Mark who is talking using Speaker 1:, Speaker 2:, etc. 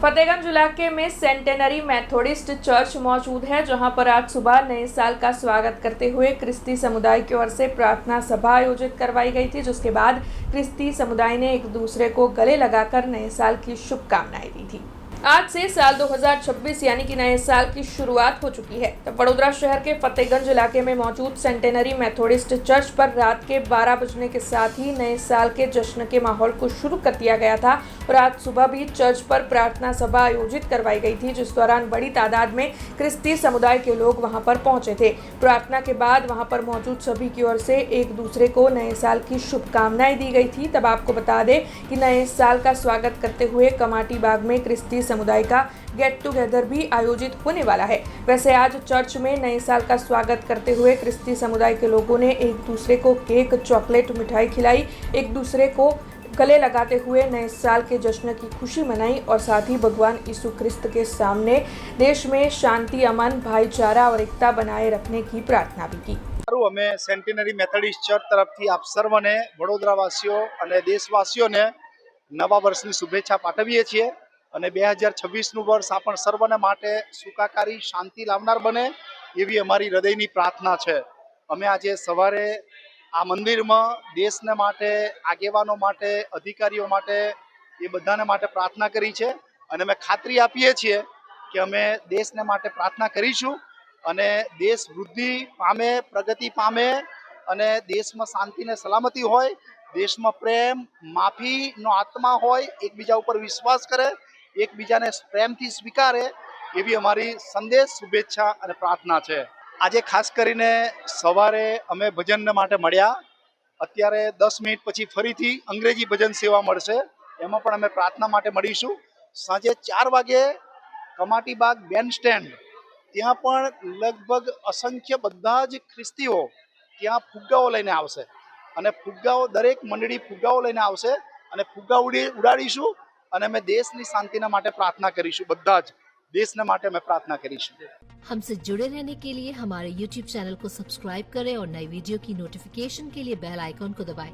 Speaker 1: फतेहगंज इलाके में centenary Methodist church मौजूद है, जहां पर आज सुबह नए साल का स्वागत करते हुए क्रिस्ती समुदाय की ओर से प्रार्थना सभा आयोजित करवाई गई थी, जिसके बाद क्रिस्ती समुदाय ने एक दूसरे को गले लगाकर नए साल की शुभकामनाएं दी थी। आज से साल 2026 यानी कि नए साल की शुरुआत हो चुकी है। तब वडोदरा शहर के फतेहगंज इलाके में मौजूद सेंटेनरी मेथोडिस्ट चर्च पर रात के 12 बजने के साथ ही नए साल के जश्न के माहौल को शुरू कर दिया गया था और आज सुबह भी चर्च पर प्रार्थना सभा आयोजित करवाई गई थी, जिस दौरान बड़ी तादाद में क्रिस्ती समुदाय के लोग वहां पर पहुंचे थे। प्रार्थना के बाद वहां पर मौजूद सभी की ओर से एक दूसरे को नए साल की शुभकामनाएं दी गई थी। तब आपको बता दें कि नए साल का स्वागत करते हुए कमाटी बाग में क्रिस्ती समुदाय का गेट टुगेदर भी आयोजित होने वाला है। वैसे आज चर्च में नए साल का स्वागत करते हुए क्रिस्ती समुदाय के लोगों ने एक दूसरे को केक, चॉकलेट, मिठाई खिलाई, एक दूसरे को गले लगाते हुए नए साल के जश्न की खुशी मनाई और साथ ही भगवान यीशु ख्रिस्त के सामने देश में शांति, अमन, भाईचारा और एकता बनाए रखने की प्रार्थना भी की।
Speaker 2: અમે સેન્ટિનરી મેથોડિસ્ટ ચર્ચ તરફથી આપ સર્વને વડોદરાવાસીઓ અને દેશવાસીઓને નવા વર્ષની શુભેચ્છા પાઠવીએ છીએ અને 2026નું વર્ષ આપણ સર્વને માટે સુખાકારી, શાંતિ લાવનાર બને એવી અમારી હૃદયની પ્રાર્થના છે। અમે આજે સવારે આ મંદિરમાં દેશને માટે, આગેવાનો માટે, અધિકારીઓ માટે એ બધાને માટે પ્રાર્થના કરી છે અને અમે ખાતરી આપીએ છીએ કે અમે દેશને માટે પ્રાર્થના કરીશું અને દેશ વૃદ્ધિ પામે, પ્રગતિ પામે અને દેશમાં શાંતિ ને સલામતી હોય, દેશમાં પ્રેમ, માફીનો આત્મા હોય, એકબીજા ઉપર વિશ્વાસ કરે, એકબીજાને પ્રેમથી સ્વીકારે એવી અમારી સંદેશ, શુભેચ્છા અને પ્રાર્થના છે। આજે ખાસ કરીને સવારે અમે ભજન માટે મળ્યા। અત્યારે 10 મિનિટ પછી ફરીથી અંગ્રેજી ભજન સેવા મળશે, એમાં પણ અમે પ્રાર્થના માટે મળીશું। સાંજે 4 વાગે કમાટી બાગ બેન્ડ સ્ટેન્ડ ત્યાં પણ લગભગ અસંખ્ય બધા જ ખ્રિસ્તીઓ ત્યાં ફુગ્ગાઓ લઈને આવશે અને ફુગ્ગાઓ દરેક મંડળી ફુગ્ગાઓ લઈને આવશે અને ફુગ્ગા ઉડાડીશું અને અમે દેશની શાંતિના માટે પ્રાર્થના કરીશું। બધા જ દેશના માટે અમે પ્રાર્થના કરીશું।
Speaker 3: हमसे जुड़े रहने के लिए हमारे YouTube चैनल को सब्सक्राइब करें और नई वीडियो की नोटिफिकेशन के लिए बेल आइकॉन को दबाएं।